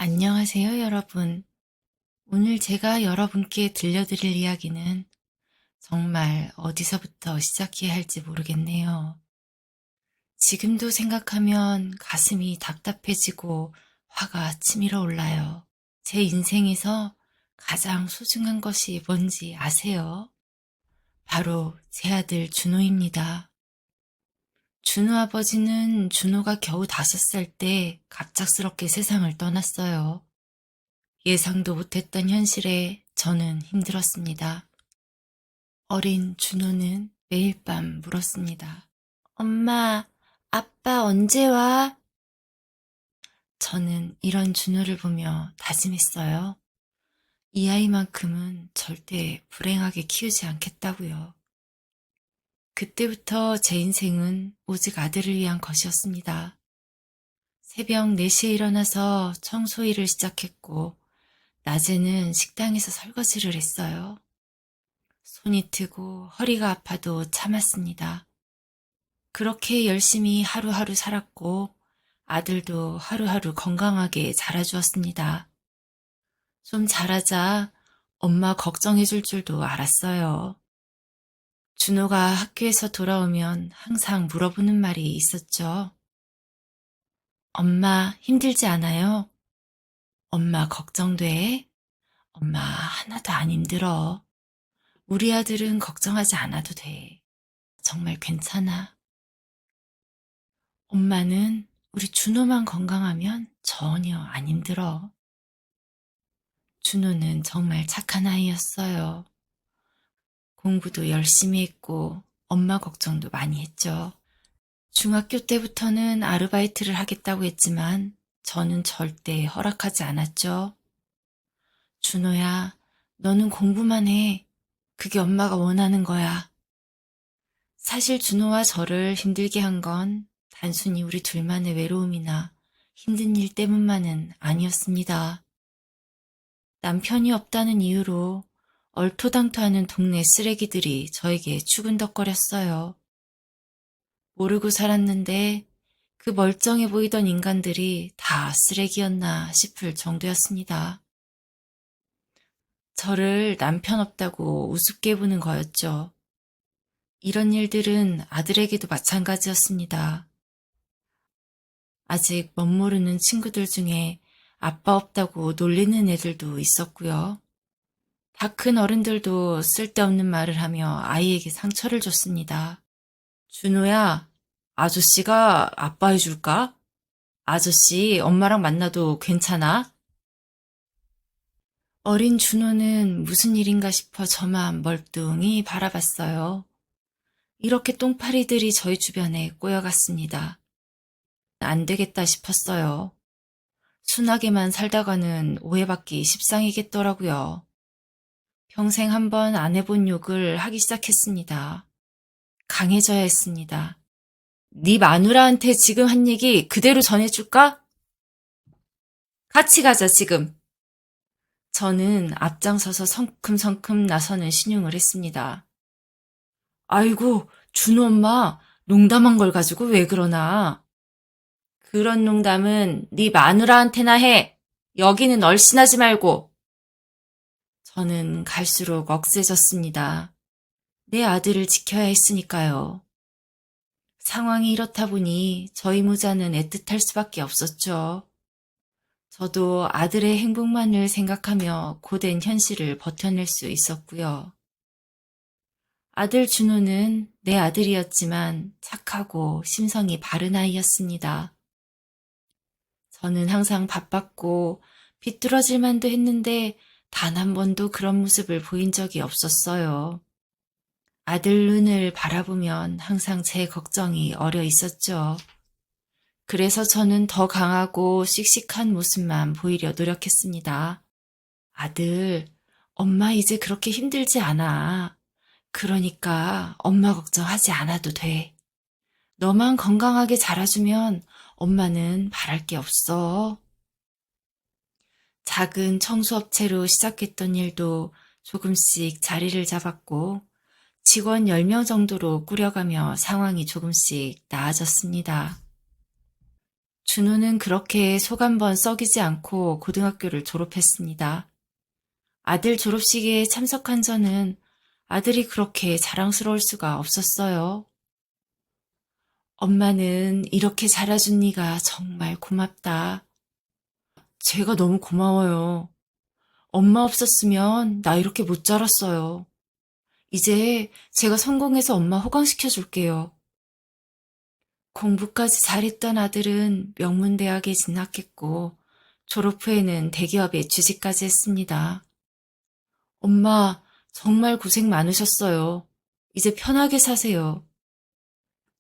안녕하세요, 여러분. 오늘 제가 여러분께 들려드릴 이야기는 정말 어디서부터 시작해야 할지 모르겠네요. 지금도 생각하면 가슴이 답답해지고 화가 치밀어 올라요. 제 인생에서 가장 소중한 것이 뭔지 아세요? 바로 제 아들 준호입니다. 준호 아버지는 준호가 겨우 5살 때 갑작스럽게 세상을 떠났어요. 예상도 못했던 현실에 저는 힘들었습니다. 어린 준호는 매일 밤 물었습니다. 엄마, 아빠 언제 와? 저는 이런 준호를 보며 다짐했어요. 이 아이만큼은 절대 불행하게 키우지 않겠다고요. 그때부터 제 인생은 오직 아들을 위한 것이었습니다. 새벽 4시에 일어나서 청소 일을 시작했고, 낮에는 식당에서 설거지를 했어요. 손이 트고 허리가 아파도 참았습니다. 그렇게 열심히 하루하루 살았고 아들도 하루하루 건강하게 자라주었습니다. 좀 자라자 엄마 걱정해 줄 줄도 알았어요. 준호가 학교에서 돌아오면 항상 물어보는 말이 있었죠. 엄마 힘들지 않아요? 엄마 걱정돼? 엄마 하나도 안 힘들어. 우리 아들은 걱정하지 않아도 돼. 정말 괜찮아. 엄마는 우리 준호만 건강하면 전혀 안 힘들어. 준호는 정말 착한 아이였어요. 공부도 열심히 했고 엄마 걱정도 많이 했죠. 중학교 때부터는 아르바이트를 하겠다고 했지만 저는 절대 허락하지 않았죠. 준호야, 너는 공부만 해. 그게 엄마가 원하는 거야. 사실 준호와 저를 힘들게 한 건 단순히 우리 둘만의 외로움이나 힘든 일 때문만은 아니었습니다. 남편이 없다는 이유로 얼토당토하는 동네 쓰레기들이 저에게 추근덕거렸어요. 모르고 살았는데 그 멀쩡해 보이던 인간들이 다 쓰레기였나 싶을 정도였습니다. 저를 남편 없다고 우습게 보는 거였죠. 이런 일들은 아들에게도 마찬가지였습니다. 아직 멋모르는 친구들 중에 아빠 없다고 놀리는 애들도 있었고요. 다 큰 어른들도 쓸데없는 말을 하며 아이에게 상처를 줬습니다. 준호야, 아저씨가 아빠 해줄까? 아저씨 엄마랑 만나도 괜찮아? 어린 준호는 무슨 일인가 싶어 저만 멀뚱히 바라봤어요. 이렇게 똥파리들이 저희 주변에 꼬여갔습니다. 안 되겠다 싶었어요. 순하게만 살다가는 오해받기 십상이겠더라고요. 평생 한 번 안 해본 욕을 하기 시작했습니다. 강해져야 했습니다. 네 마누라한테 지금 한 얘기 그대로 전해줄까? 같이 가자, 지금. 저는 앞장서서 성큼성큼 나서는 신용을 했습니다. 아이고, 준호 엄마, 농담한 걸 가지고 왜 그러나? 그런 농담은 네 마누라한테나 해. 여기는 얼씬하지 말고. 저는 갈수록 억세졌습니다. 내 아들을 지켜야 했으니까요. 상황이 이렇다 보니 저희 모자는 애틋할 수밖에 없었죠. 저도 아들의 행복만을 생각하며 고된 현실을 버텨낼 수 있었고요. 아들 준호는 내 아들이었지만 착하고 심성이 바른 아이였습니다. 저는 항상 바빴고 비뚤어질 만도 했는데 단 한 번도 그런 모습을 보인 적이 없었어요. 아들 눈을 바라보면 항상 제 걱정이 어려 있었죠. 그래서 저는 더 강하고 씩씩한 모습만 보이려 노력했습니다. 아들, 엄마 이제 그렇게 힘들지 않아. 그러니까 엄마 걱정하지 않아도 돼. 너만 건강하게 자라주면 엄마는 바랄 게 없어. 작은 청소업체로 시작했던 일도 조금씩 자리를 잡았고 직원 10명 정도로 꾸려가며 상황이 조금씩 나아졌습니다. 준호는 그렇게 속 한 번 썩이지 않고 고등학교를 졸업했습니다. 아들 졸업식에 참석한 저는 아들이 그렇게 자랑스러울 수가 없었어요. 엄마는 이렇게 자라준 네가 정말 고맙다. 제가 너무 고마워요. 엄마 없었으면 나 이렇게 못 자랐어요. 이제 제가 성공해서 엄마 호강시켜 줄게요. 공부까지 잘했던 아들은 명문대학에 진학했고 졸업 후에는 대기업에 취직까지 했습니다. 엄마, 정말 고생 많으셨어요. 이제 편하게 사세요.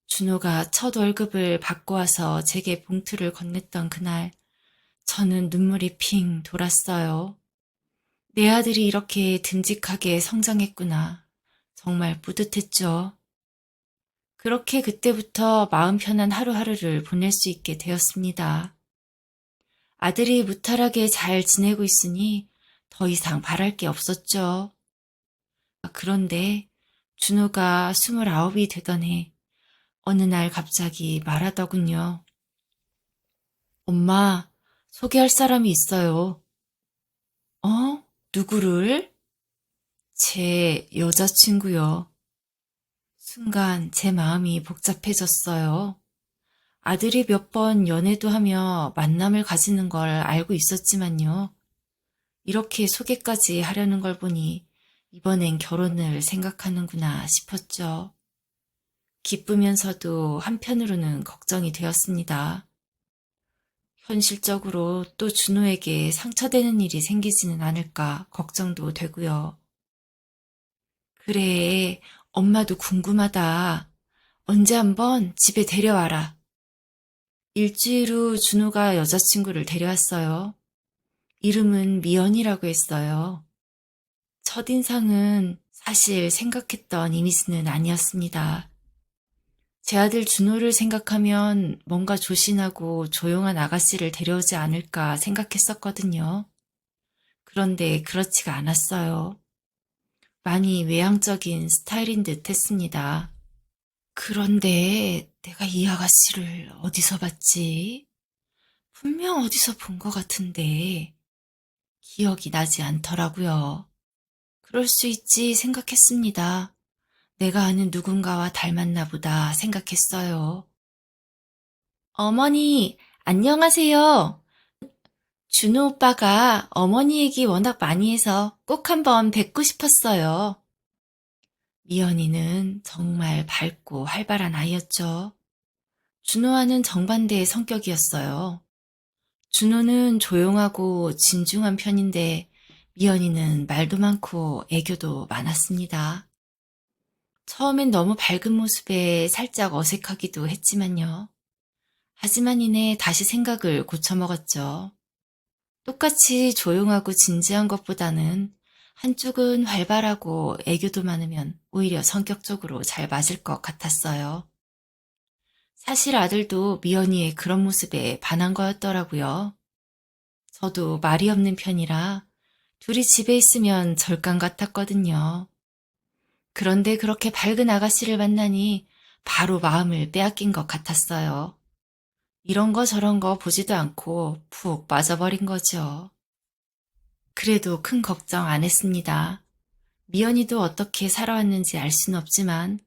준호가 첫 월급을 받고 와서 제게 봉투를 건넸던 그날, 저는 눈물이 핑 돌았어요. 내 아들이 이렇게 듬직하게 성장했구나. 정말 뿌듯했죠. 그렇게 그때부터 마음 편한 하루하루를 보낼 수 있게 되었습니다. 아들이 무탈하게 잘 지내고 있으니 더 이상 바랄 게 없었죠. 그런데 준호가 29이 되던 해 어느 날 갑자기 말하더군요. 엄마, 소개할 사람이 있어요. 어? 누구를? 제 여자친구요. 순간 제 마음이 복잡해졌어요. 아들이 몇 번 연애도 하며 만남을 가지는 걸 알고 있었지만요. 이렇게 소개까지 하려는 걸 보니 이번엔 결혼을 생각하는구나 싶었죠. 기쁘면서도 한편으로는 걱정이 되었습니다. 현실적으로 또 준호에게 상처되는 일이 생기지는 않을까 걱정도 되고요. 그래, 엄마도 궁금하다. 언제 한번 집에 데려와라. 일주일 후 준호가 여자친구를 데려왔어요. 이름은 미연이라고 했어요. 첫인상은 사실 생각했던 이미지는 아니었습니다. 제 아들 준호를 생각하면 뭔가 조신하고 조용한 아가씨를 데려오지 않을까 생각했었거든요. 그런데 그렇지가 않았어요. 많이 외향적인 스타일인 듯 했습니다. 그런데 내가 이 아가씨를 어디서 봤지? 분명 어디서 본 것 같은데 기억이 나지 않더라고요. 그럴 수 있지 생각했습니다. 내가 아는 누군가와 닮았나 보다 생각했어요. 어머니, 안녕하세요. 준호 오빠가 어머니 얘기 워낙 많이 해서 꼭 한번 뵙고 싶었어요. 미연이는 정말 밝고 활발한 아이였죠. 준호와는 정반대의 성격이었어요. 준호는 조용하고 진중한 편인데 미연이는 말도 많고 애교도 많았습니다. 처음엔 너무 밝은 모습에 살짝 어색하기도 했지만요. 하지만 이내 다시 생각을 고쳐먹었죠. 똑같이 조용하고 진지한 것보다는 한쪽은 활발하고 애교도 많으면 오히려 성격적으로 잘 맞을 것 같았어요. 사실 아들도 미연이의 그런 모습에 반한 거였더라고요. 저도 말이 없는 편이라 둘이 집에 있으면 절간 같았거든요. 그런데 그렇게 밝은 아가씨를 만나니 바로 마음을 빼앗긴 것 같았어요. 이런 거 저런 거 보지도 않고 푹 빠져버린 거죠. 그래도 큰 걱정 안 했습니다. 미연이도 어떻게 살아왔는지 알 수는 없지만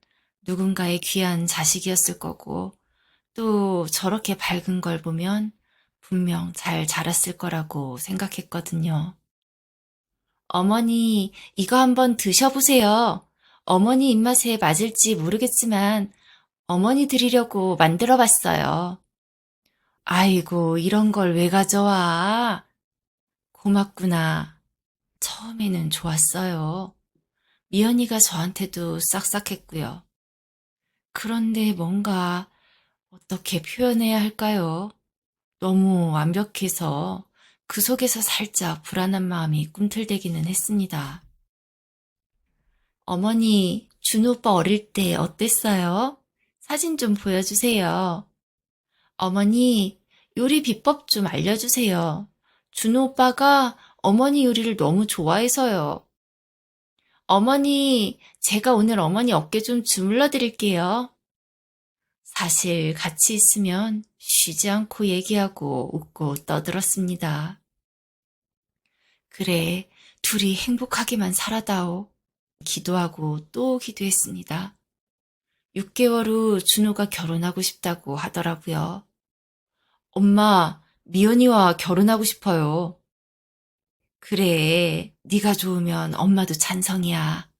누군가의 귀한 자식이었을 거고 또 저렇게 밝은 걸 보면 분명 잘 자랐을 거라고 생각했거든요. 어머니, 이거 한번 드셔보세요. 어머니 입맛에 맞을지 모르겠지만 어머니 드리려고 만들어 봤어요. 아이고, 이런 걸 왜 가져와? 고맙구나. 처음에는 좋았어요. 미연이가 저한테도 싹싹했고요. 그런데 뭔가 어떻게 표현해야 할까요? 너무 완벽해서 그 속에서 살짝 불안한 마음이 꿈틀대기는 했습니다. 어머니, 준호 오빠 어릴 때 어땠어요? 사진 좀 보여주세요. 어머니, 요리 비법 좀 알려주세요. 준호 오빠가 어머니 요리를 너무 좋아해서요. 어머니, 제가 오늘 어머니 어깨 좀 주물러 드릴게요. 사실 같이 있으면 쉬지 않고 얘기하고 웃고 떠들었습니다. 그래, 둘이 행복하게만 살아다오. 기도하고 또 기도했습니다. 6개월 후 준호가 결혼하고 싶다고 하더라고요. 엄마, 미연이와 결혼하고 싶어요. 그래, 네가 좋으면 엄마도 찬성이야.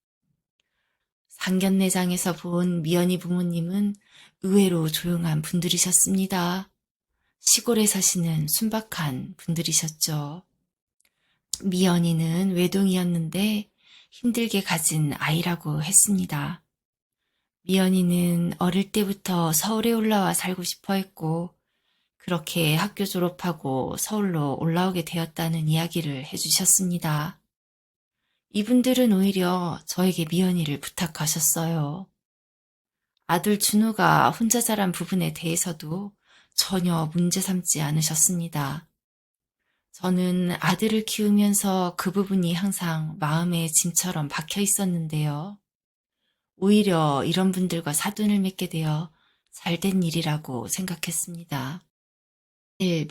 상견례장에서 본 미연이 부모님은 의외로 조용한 분들이셨습니다. 시골에 사시는 순박한 분들이셨죠. 미연이는 외동이었는데 힘들게 가진 아이라고 했습니다. 미연이는 어릴 때부터 서울에 올라와 살고 싶어 했고, 그렇게 학교 졸업하고 서울로 올라오게 되었다는 이야기를 해주셨습니다. 이분들은 오히려 저에게 미연이를 부탁하셨어요. 아들 준우가 혼자 자란 부분에 대해서도 전혀 문제 삼지 않으셨습니다. 저는 아들을 키우면서 그 부분이 항상 마음의 짐처럼 박혀 있었는데요. 오히려 이런 분들과 사돈을 맺게 되어 잘된 일이라고 생각했습니다.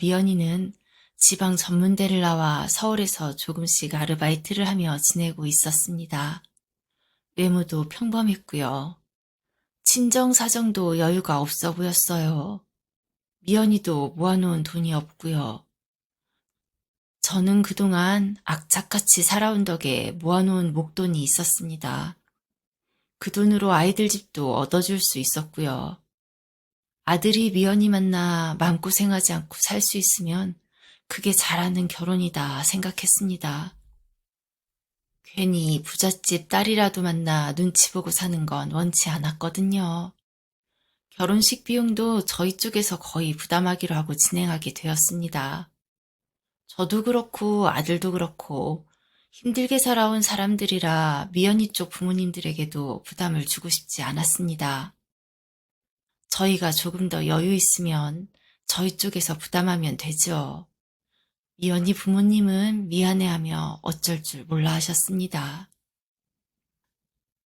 미연이는 지방 전문대를 나와 서울에서 조금씩 아르바이트를 하며 지내고 있었습니다. 외모도 평범했고요. 친정 사정도 여유가 없어 보였어요. 미연이도 모아놓은 돈이 없고요. 저는 그동안 악착같이 살아온 덕에 모아놓은 목돈이 있었습니다. 그 돈으로 아이들 집도 얻어줄 수 있었고요. 아들이 미연이 만나 마음고생하지 않고 살 수 있으면 그게 잘하는 결혼이다 생각했습니다. 괜히 부잣집 딸이라도 만나 눈치 보고 사는 건 원치 않았거든요. 결혼식 비용도 저희 쪽에서 거의 부담하기로 하고 진행하게 되었습니다. 저도 그렇고 아들도 그렇고 힘들게 살아온 사람들이라 미연이 쪽 부모님들에게도 부담을 주고 싶지 않았습니다. 저희가 조금 더 여유 있으면 저희 쪽에서 부담하면 되죠. 미연이 부모님은 미안해하며 어쩔 줄 몰라 하셨습니다.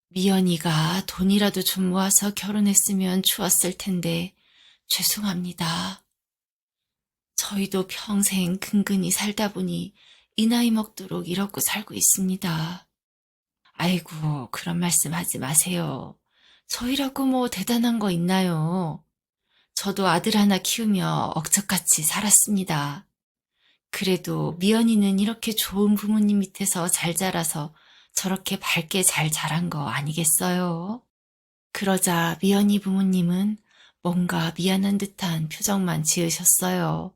미연이가 돈이라도 좀 모아서 결혼했으면 좋았을 텐데 죄송합니다. 저희도 평생 근근히 살다 보니 이 나이 먹도록 이렇고 살고 있습니다. 아이고, 그런 말씀 하지 마세요. 저희라고 뭐 대단한 거 있나요? 저도 아들 하나 키우며 억척같이 살았습니다. 그래도 미연이는 이렇게 좋은 부모님 밑에서 잘 자라서 저렇게 밝게 잘 자란 거 아니겠어요? 그러자 미연이 부모님은 뭔가 미안한 듯한 표정만 지으셨어요.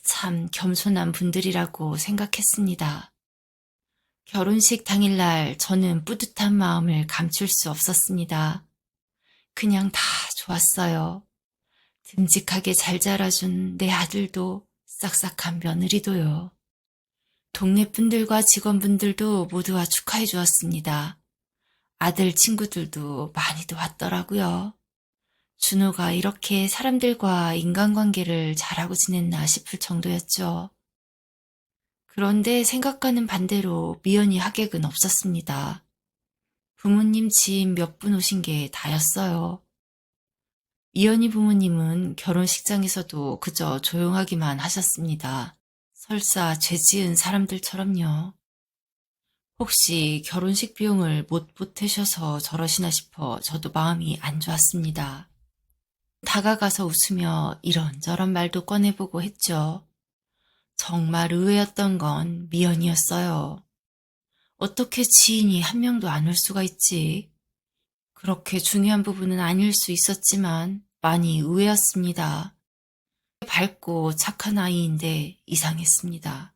참 겸손한 분들이라고 생각했습니다. 결혼식 당일날 저는 뿌듯한 마음을 감출 수 없었습니다. 그냥 다 좋았어요. 듬직하게 잘 자라준 내 아들도 싹싹한 며느리도요. 동네 분들과 직원분들도 모두와 축하해 주었습니다. 아들 친구들도 많이도 왔더라고요. 준호가 이렇게 사람들과 인간관계를 잘하고 지냈나 싶을 정도였죠. 그런데 생각과는 반대로 미연이 하객은 없었습니다. 부모님 지인 몇 분 오신 게 다였어요. 미연이 부모님은 결혼식장에서도 그저 조용하기만 하셨습니다. 설사 죄 지은 사람들처럼요. 혹시 결혼식 비용을 못 보태셔서 저러시나 싶어 저도 마음이 안 좋았습니다. 다가가서 웃으며 이런저런 말도 꺼내보고 했죠. 정말 의외였던 건 미연이었어요. 어떻게 지인이 한 명도 안 올 수가 있지? 그렇게 중요한 부분은 아닐 수 있었지만 많이 의외였습니다. 밝고 착한 아이인데 이상했습니다.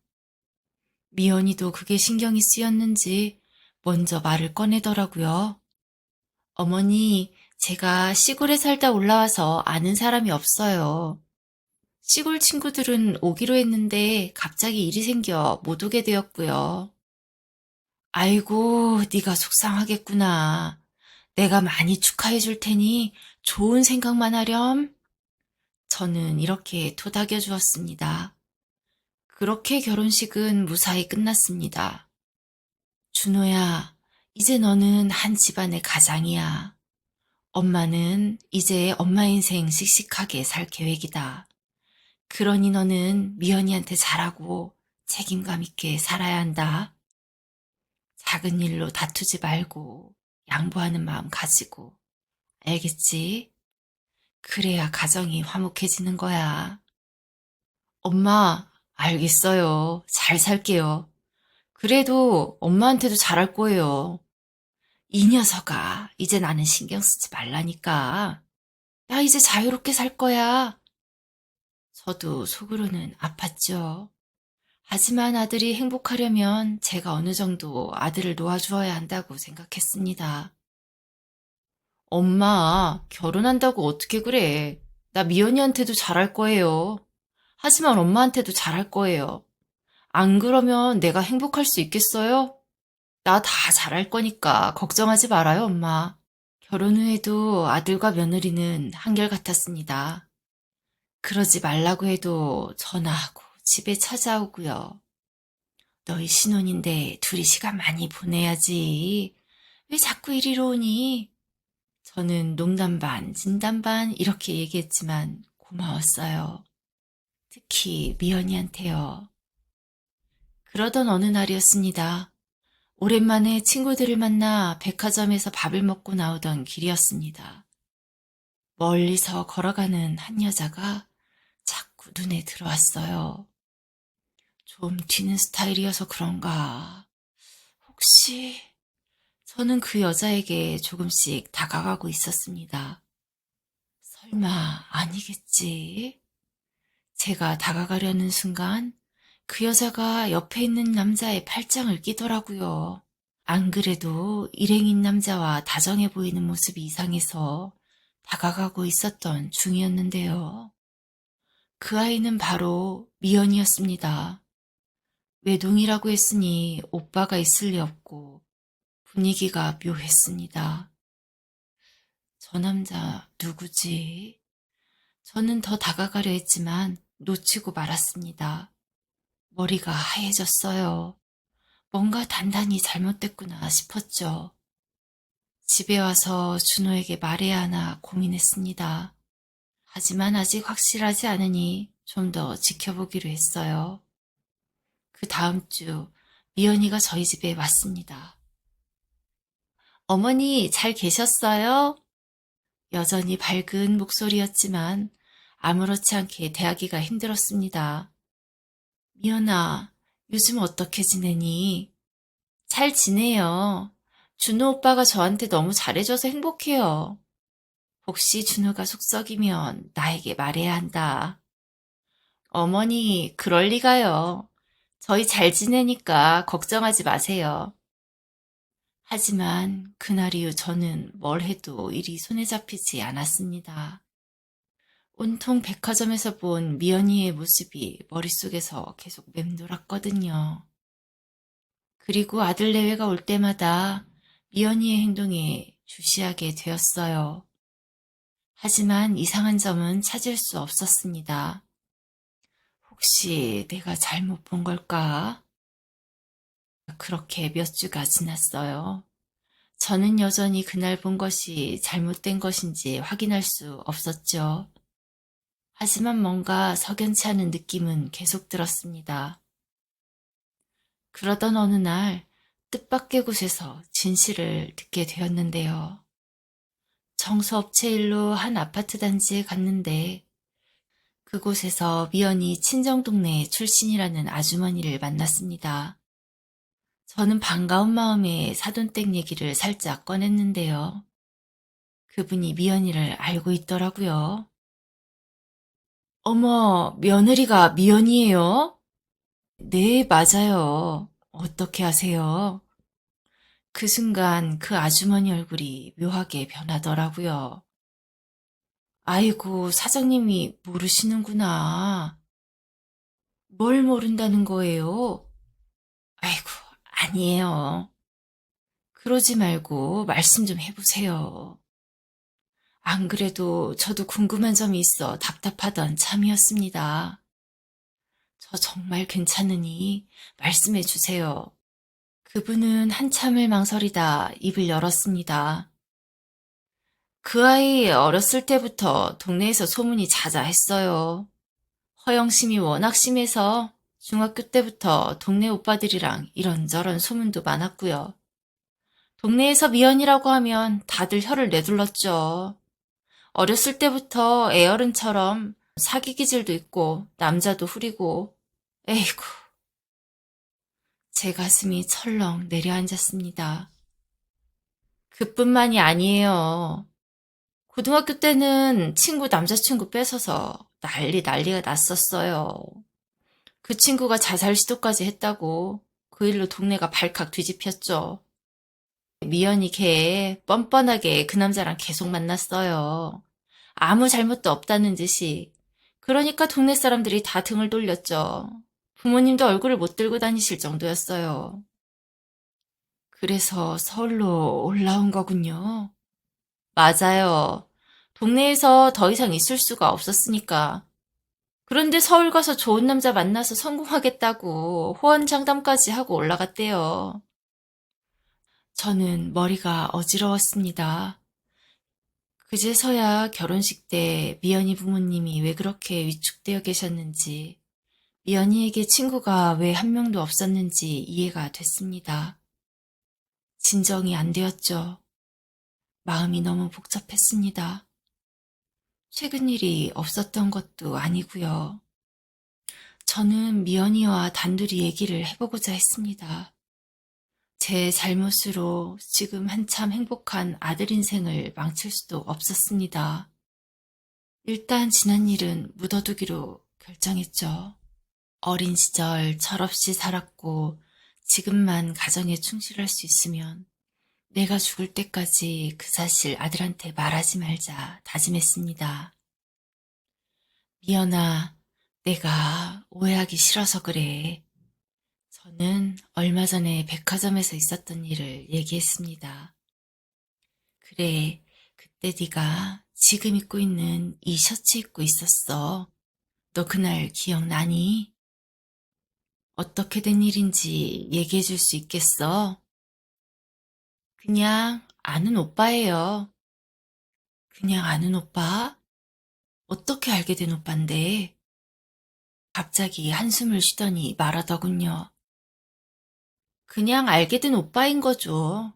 미연이도 그게 신경이 쓰였는지 먼저 말을 꺼내더라고요. 어머니, 제가 시골에 살다 올라와서 아는 사람이 없어요. 시골 친구들은 오기로 했는데 갑자기 일이 생겨 못 오게 되었고요. 아이고, 네가 속상하겠구나. 내가 많이 축하해 줄 테니 좋은 생각만 하렴. 저는 이렇게 토닥여 주었습니다. 그렇게 결혼식은 무사히 끝났습니다. 준호야, 이제 너는 한 집안의 가장이야. 엄마는 이제 엄마 인생 씩씩하게 살 계획이다. 그러니 너는 미연이한테 잘하고 책임감 있게 살아야 한다. 작은 일로 다투지 말고 양보하는 마음 가지고. 알겠지? 그래야 가정이 화목해지는 거야. 엄마, 알겠어요. 잘 살게요. 그래도 엄마한테도 잘할 거예요. 이 녀석아, 이제 나는 신경 쓰지 말라니까. 나 이제 자유롭게 살 거야. 저도 속으로는 아팠죠. 하지만 아들이 행복하려면 제가 어느 정도 아들을 놓아주어야 한다고 생각했습니다. 엄마, 결혼한다고 어떻게 그래? 나 미연이한테도 잘할 거예요. 하지만 엄마한테도 잘할 거예요. 안 그러면 내가 행복할 수 있겠어요? 나 다 잘할 거니까 걱정하지 말아요, 엄마. 결혼 후에도 아들과 며느리는 한결같았습니다. 그러지 말라고 해도 전화하고 집에 찾아오고요. 너희 신혼인데 둘이 시간 많이 보내야지. 왜 자꾸 이리로 오니? 저는 농담 반, 진담 반 이렇게 얘기했지만 고마웠어요. 특히 미연이한테요. 그러던 어느 날이었습니다. 오랜만에 친구들을 만나 백화점에서 밥을 먹고 나오던 길이었습니다. 멀리서 걸어가는 한 여자가 자꾸 눈에 들어왔어요. 좀 튀는 스타일이어서 그런가. 혹시 저는 그 여자에게 조금씩 다가가고 있었습니다. 설마 아니겠지? 제가 다가가려는 순간 그 여자가 옆에 있는 남자의 팔짱을 끼더라고요. 안 그래도 일행인 남자와 다정해 보이는 모습이 이상해서 다가가고 있었던 중이었는데요. 그 아이는 바로 미연이었습니다. 외동이라고 했으니 오빠가 있을 리 없고 분위기가 묘했습니다. 저 남자 누구지? 저는 더 다가가려 했지만 놓치고 말았습니다. 머리가 하얘졌어요. 뭔가 단단히 잘못됐구나 싶었죠. 집에 와서 준호에게 말해야 하나 고민했습니다. 하지만 아직 확실하지 않으니 좀 더 지켜보기로 했어요. 그 다음 주 미연이가 저희 집에 왔습니다. 어머니 잘 계셨어요? 여전히 밝은 목소리였지만 아무렇지 않게 대하기가 힘들었습니다. 미연아, 요즘 어떻게 지내니? 잘 지내요. 준호 오빠가 저한테 너무 잘해줘서 행복해요. 혹시 준호가 속썩이면 나에게 말해야 한다. 어머니, 그럴 리가요. 저희 잘 지내니까 걱정하지 마세요. 하지만 그날 이후 저는 뭘 해도 일이 손에 잡히지 않았습니다. 온통 백화점에서 본 미연이의 모습이 머릿속에서 계속 맴돌았거든요. 그리고 아들 내외가 올 때마다 미연이의 행동에 주시하게 되었어요. 하지만 이상한 점은 찾을 수 없었습니다. 혹시 내가 잘못 본 걸까? 그렇게 몇 주가 지났어요. 저는 여전히 그날 본 것이 잘못된 것인지 확인할 수 없었죠. 하지만 뭔가 석연치 않은 느낌은 계속 들었습니다. 그러던 어느 날 뜻밖의 곳에서 진실을 듣게 되었는데요. 청소업체 일로 한 아파트 단지에 갔는데 그곳에서 미연이 친정동네 출신이라는 아주머니를 만났습니다. 저는 반가운 마음에 사돈댁 얘기를 살짝 꺼냈는데요. 그분이 미연이를 알고 있더라고요. 어머, 며느리가 미연이에요? 네, 맞아요. 어떻게 아세요? 그 순간 그 아주머니 얼굴이 묘하게 변하더라고요. 아이고, 사장님이 모르시는구나. 뭘 모른다는 거예요? 아이고, 아니에요. 그러지 말고 말씀 좀 해보세요. 안 그래도 저도 궁금한 점이 있어 답답하던 참이었습니다. 저 정말 괜찮으니 말씀해 주세요. 그분은 한참을 망설이다 입을 열었습니다. 그 아이 어렸을 때부터 동네에서 소문이 자자했어요. 허영심이 워낙 심해서 중학교 때부터 동네 오빠들이랑 이런저런 소문도 많았고요. 동네에서 미연이라고 하면 다들 혀를 내둘렀죠. 어렸을 때부터 애어른처럼 사기 기질도 있고 남자도 후리고 에이구 제 가슴이 철렁 내려앉았습니다. 그뿐만이 아니에요. 고등학교 때는 친구 남자친구 뺏어서 난리가 났었어요. 그 친구가 자살 시도까지 했다고 그 일로 동네가 발칵 뒤집혔죠. 미연이 걔 뻔뻔하게 그 남자랑 계속 만났어요. 아무 잘못도 없다는 듯이. 그러니까 동네 사람들이 다 등을 돌렸죠. 부모님도 얼굴을 못 들고 다니실 정도였어요. 그래서 서울로 올라온 거군요. 맞아요. 동네에서 더 이상 있을 수가 없었으니까. 그런데 서울 가서 좋은 남자 만나서 성공하겠다고 호언장담까지 하고 올라갔대요. 저는 머리가 어지러웠습니다. 그제서야 결혼식 때 미연이 부모님이 왜 그렇게 위축되어 계셨는지, 미연이에게 친구가 왜 한 명도 없었는지 이해가 됐습니다. 진정이 안 되었죠. 마음이 너무 복잡했습니다. 최근 일이 없었던 것도 아니고요. 저는 미연이와 단둘이 얘기를 해보고자 했습니다. 제 잘못으로 지금 한참 행복한 아들 인생을 망칠 수도 없었습니다. 일단 지난 일은 묻어두기로 결정했죠. 어린 시절 철없이 살았고 지금만 가정에 충실할 수 있으면 내가 죽을 때까지 그 사실 아들한테 말하지 말자 다짐했습니다. 미연아, 내가 오해하기 싫어서 그래. 저는 얼마 전에 백화점에서 있었던 일을 얘기했습니다. 그래, 그때 네가 지금 입고 있는 이 셔츠 입고 있었어. 너 그날 기억나니? 어떻게 된 일인지 얘기해 줄 수 있겠어? 그냥 아는 오빠예요. 그냥 아는 오빠? 어떻게 알게 된 오빠인데? 갑자기 한숨을 쉬더니 말하더군요. 그냥 알게 된 오빠인 거죠.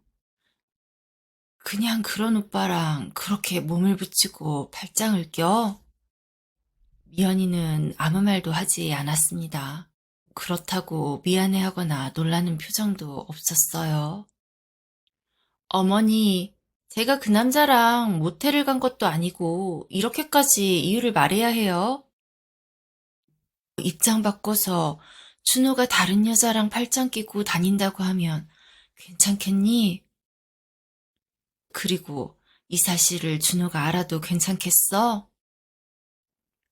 그냥 그런 오빠랑 그렇게 몸을 붙이고 팔짱을 껴? 미연이는 아무 말도 하지 않았습니다. 그렇다고 미안해하거나 놀라는 표정도 없었어요. 어머니, 제가 그 남자랑 모텔을 간 것도 아니고 이렇게까지 이유를 말해야 해요? 입장 바꿔서 준호가 다른 여자랑 팔짱 끼고 다닌다고 하면 괜찮겠니? 그리고 이 사실을 준호가 알아도 괜찮겠어?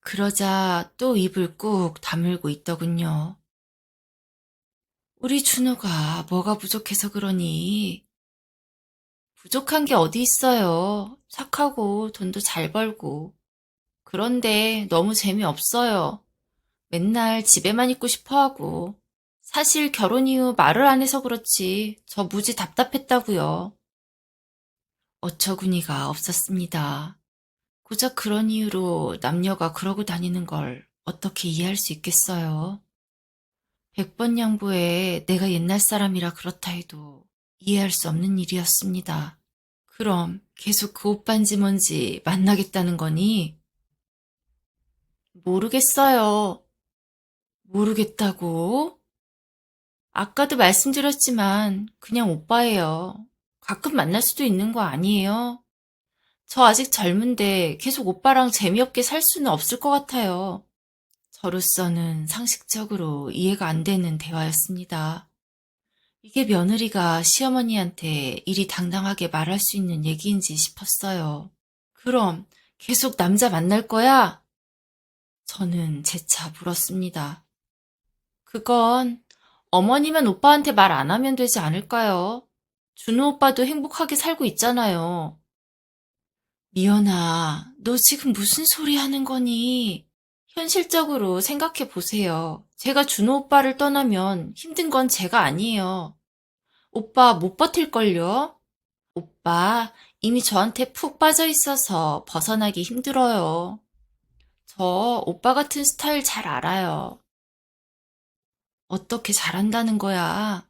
그러자 또 입을 꾹 다물고 있더군요. 우리 준호가 뭐가 부족해서 그러니? 부족한 게 어디 있어요. 착하고 돈도 잘 벌고. 그런데 너무 재미없어요. 맨날 집에만 있고 싶어 하고. 사실 결혼 이후 말을 안 해서 그렇지 저 무지 답답했다고요. 어처구니가 없었습니다. 고작 그런 이유로 남녀가 그러고 다니는 걸 어떻게 이해할 수 있겠어요? 백번 양보에 내가 옛날 사람이라 그렇다 해도 이해할 수 없는 일이었습니다. 그럼 계속 그 오빠인지 뭔지 만나겠다는 거니? 모르겠어요. 모르겠다고? 아까도 말씀드렸지만 그냥 오빠예요. 가끔 만날 수도 있는 거 아니에요? 저 아직 젊은데 계속 오빠랑 재미없게 살 수는 없을 것 같아요. 저로서는 상식적으로 이해가 안 되는 대화였습니다. 이게 며느리가 시어머니한테 이리 당당하게 말할 수 있는 얘기인지 싶었어요. 그럼 계속 남자 만날 거야? 저는 재차 물었습니다. 그건 어머니면 오빠한테 말 안 하면 되지 않을까요? 준호 오빠도 행복하게 살고 있잖아요. 미연아, 너 지금 무슨 소리 하는 거니? 현실적으로 생각해 보세요. 제가 준호 오빠를 떠나면 힘든 건 제가 아니에요. 오빠 못 버틸걸요? 오빠, 이미 저한테 푹 빠져 있어서 벗어나기 힘들어요. 저 오빠 같은 스타일 잘 알아요. 어떻게 잘한다는 거야?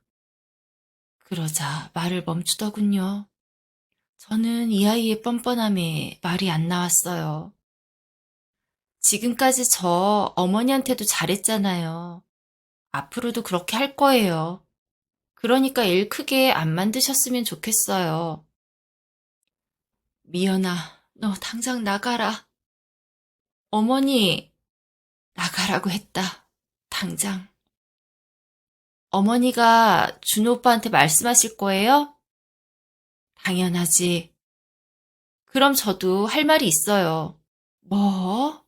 그러자 말을 멈추더군요. 저는 이 아이의 뻔뻔함에 말이 안 나왔어요. 지금까지 저 어머니한테도 잘했잖아요. 앞으로도 그렇게 할 거예요. 그러니까 일 크게 안 만드셨으면 좋겠어요. 미연아, 너 당장 나가라. 어머니, 나가라고 했다. 당장. 어머니가 준호 오빠한테 말씀하실 거예요? 당연하지. 그럼 저도 할 말이 있어요. 뭐?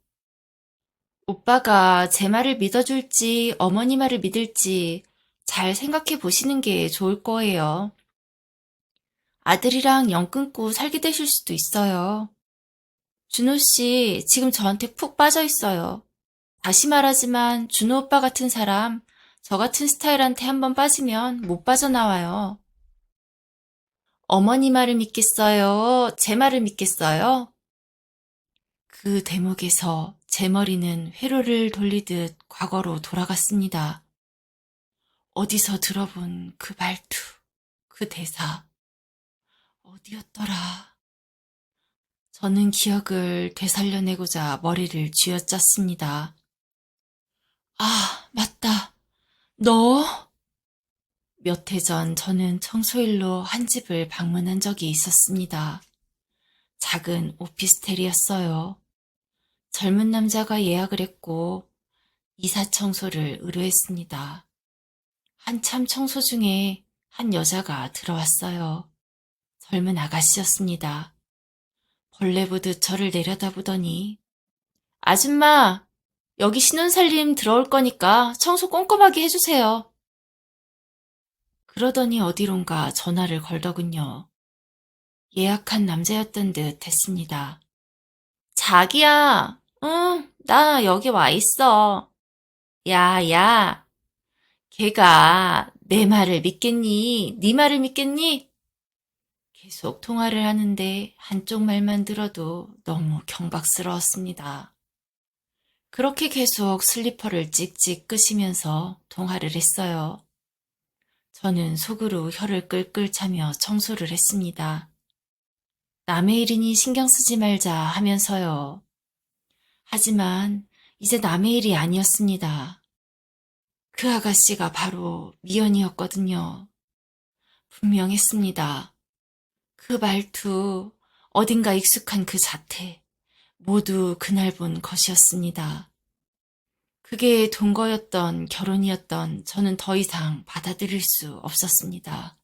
오빠가 제 말을 믿어줄지 어머니 말을 믿을지 잘 생각해 보시는 게 좋을 거예요. 아들이랑 연 끊고 살게 되실 수도 있어요. 준호 씨, 지금 저한테 푹 빠져 있어요. 다시 말하지만 준호 오빠 같은 사람, 저 같은 스타일한테 한번 빠지면 못 빠져나와요. 어머니 말을 믿겠어요? 제 말을 믿겠어요? 그 대목에서 제 머리는 회로를 돌리듯 과거로 돌아갔습니다. 어디서 들어본 그 말투, 그 대사, 어디였더라? 저는 기억을 되살려내고자 머리를 쥐어짰습니다. 아, 맞다. 너? 몇 해 전 저는 청소일로 한 집을 방문한 적이 있었습니다. 작은 오피스텔이었어요. 젊은 남자가 예약을 했고 이사 청소를 의뢰했습니다. 한참 청소 중에 한 여자가 들어왔어요. 젊은 아가씨였습니다. 벌레 보듯 저를 내려다보더니 아줌마, 여기 신혼살림 들어올 거니까 청소 꼼꼼하게 해주세요. 그러더니 어디론가 전화를 걸더군요. 예약한 남자였던 듯 했습니다. 자기야, 응, 나 여기 와 있어. 야, 야, 걔가 내 말을 믿겠니? 네 말을 믿겠니? 계속 통화를 하는데 한쪽 말만 들어도 너무 경박스러웠습니다. 그렇게 계속 슬리퍼를 찍찍 끄시면서 통화를 했어요. 저는 속으로 혀를 끌끌 차며 청소를 했습니다. 남의 일이니 신경 쓰지 말자 하면서요. 하지만 이제 남의 일이 아니었습니다. 그 아가씨가 바로 미연이었거든요. 분명했습니다. 그 말투, 어딘가 익숙한 그 자태, 모두 그날 본 것이었습니다. 그게 동거였던 결혼이었던 저는 더 이상 받아들일 수 없었습니다.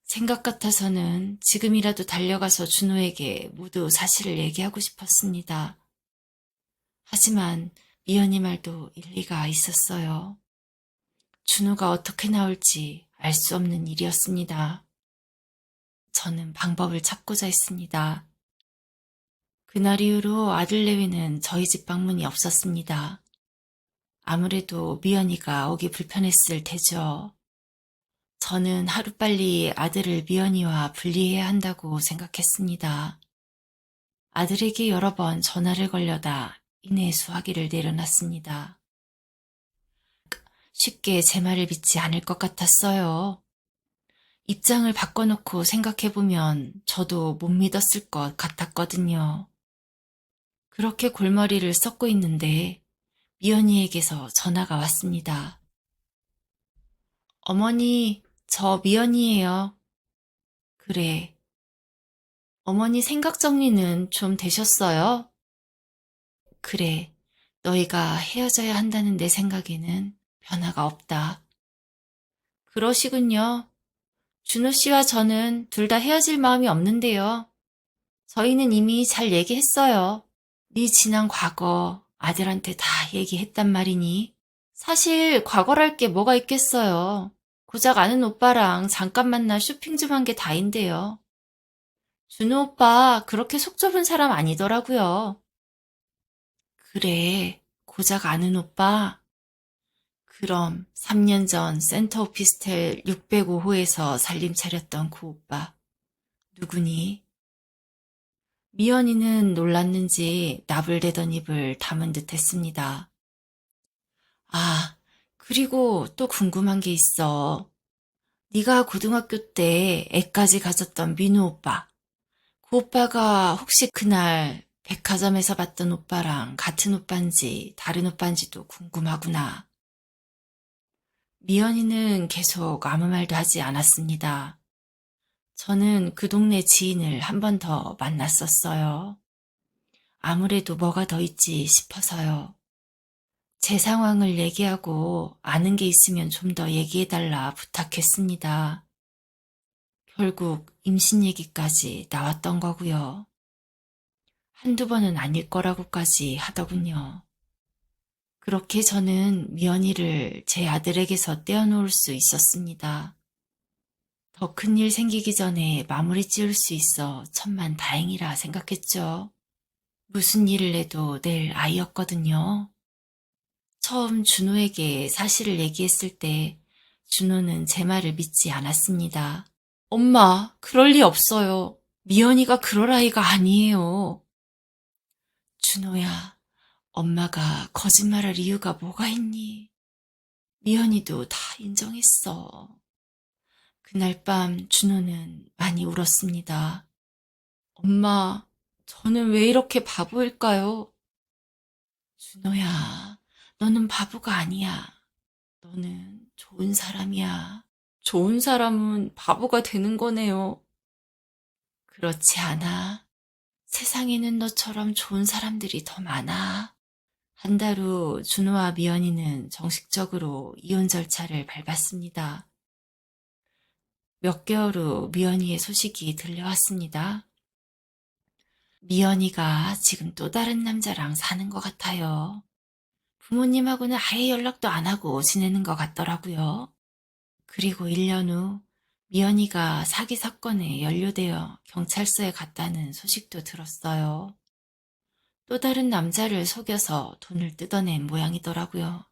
생각 같아서는 지금이라도 달려가서 준호에게 모두 사실을 얘기하고 싶었습니다. 하지만 미연이 말도 일리가 있었어요. 준호가 어떻게 나올지 알 수 없는 일이었습니다. 저는 방법을 찾고자 했습니다. 그날 이후로 아들 내외는 저희 집 방문이 없었습니다. 아무래도 미연이가 오기 불편했을 테죠. 저는 하루빨리 아들을 미연이와 분리해야 한다고 생각했습니다. 아들에게 여러 번 전화를 걸려다 이내 수화기를 내려놨습니다. 쉽게 제 말을 믿지 않을 것 같았어요. 입장을 바꿔놓고 생각해보면 저도 못 믿었을 것 같았거든요. 그렇게 골머리를 썩고 있는데 미연이에게서 전화가 왔습니다. 어머니, 저 미연이에요. 그래. 어머니 생각 정리는 좀 되셨어요? 그래. 너희가 헤어져야 한다는 내 생각에는 변화가 없다. 그러시군요. 준호 씨와 저는 둘 다 헤어질 마음이 없는데요. 저희는 이미 잘 얘기했어요. 네 지난 과거 아들한테 다 얘기했단 말이니. 사실 과거랄 게 뭐가 있겠어요. 고작 아는 오빠랑 잠깐 만나 쇼핑 좀 한 게 다인데요. 준호 오빠 그렇게 속 좁은 사람 아니더라고요. 그래, 고작 아는 오빠? 그럼 3년 전 센터 오피스텔 605호에서 살림 차렸던 그 오빠. 누구니? 미연이는 놀랐는지 나불대던 입을 다문 듯 했습니다. 아, 그리고 또 궁금한 게 있어. 네가 고등학교 때 애까지 가졌던 민우 오빠. 그 오빠가 혹시 그날 백화점에서 봤던 오빠랑 같은 오빠인지 다른 오빠인지도 궁금하구나. 미연이는 계속 아무 말도 하지 않았습니다. 저는 그 동네 지인을 한 번 더 만났었어요. 아무래도 뭐가 더 있지 싶어서요. 제 상황을 얘기하고 아는 게 있으면 좀 더 얘기해달라 부탁했습니다. 결국 임신 얘기까지 나왔던 거고요. 한두 번은 아닐 거라고까지 하더군요. 그렇게 저는 미연이를 제 아들에게서 떼어놓을 수 있었습니다. 더 큰 일 생기기 전에 마무리 지을 수 있어 천만 다행이라 생각했죠. 무슨 일을 해도 낼 아이였거든요. 처음 준호에게 사실을 얘기했을 때 준호는 제 말을 믿지 않았습니다. 엄마, 그럴 리 없어요. 미연이가 그럴 아이가 아니에요. 준호야, 엄마가 거짓말할 이유가 뭐가 있니? 미연이도 다 인정했어. 그날 밤 준호는 많이 울었습니다. 엄마, 저는 왜 이렇게 바보일까요? 준호야, 너는 바보가 아니야. 너는 좋은 사람이야. 좋은 사람은 바보가 되는 거네요. 그렇지 않아. 세상에는 너처럼 좋은 사람들이 더 많아. 한 달 후 준호와 미연이는 정식적으로 이혼 절차를 밟았습니다. 몇 개월 후 미연이의 소식이 들려왔습니다. 미연이가 지금 또 다른 남자랑 사는 것 같아요. 부모님하고는 아예 연락도 안 하고 지내는 것 같더라고요. 그리고 1년 후 미연이가 사기 사건에 연루되어 경찰서에 갔다는 소식도 들었어요. 또 다른 남자를 속여서 돈을 뜯어낸 모양이더라고요.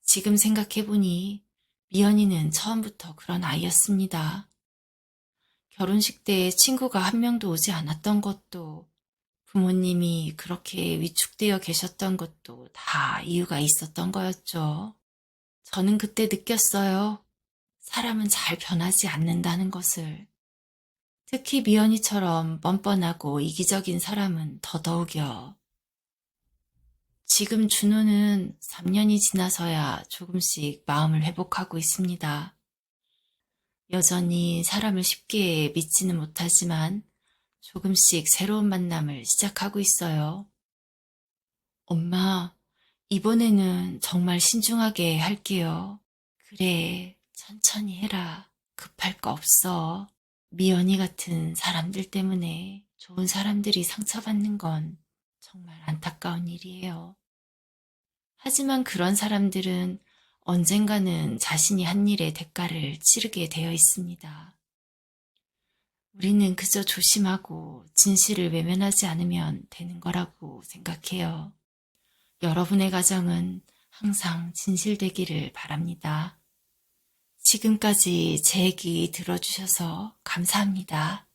지금 생각해보니 미연이는 처음부터 그런 아이였습니다. 결혼식 때 친구가 한 명도 오지 않았던 것도 부모님이 그렇게 위축되어 계셨던 것도 다 이유가 있었던 거였죠. 저는 그때 느꼈어요. 사람은 잘 변하지 않는다는 것을. 특히 미연이처럼 뻔뻔하고 이기적인 사람은 더더욱이요. 지금 준호는 3년이 지나서야 조금씩 마음을 회복하고 있습니다. 여전히 사람을 쉽게 믿지는 못하지만 조금씩 새로운 만남을 시작하고 있어요. 엄마, 이번에는 정말 신중하게 할게요. 그래, 천천히 해라. 급할 거 없어. 미연이 같은 사람들 때문에 좋은 사람들이 상처받는 건 정말 안타까운 일이에요. 하지만 그런 사람들은 언젠가는 자신이 한 일의 대가를 치르게 되어 있습니다. 우리는 그저 조심하고 진실을 외면하지 않으면 되는 거라고 생각해요. 여러분의 가정은 항상 진실되기를 바랍니다. 지금까지 제 얘기 들어주셔서 감사합니다.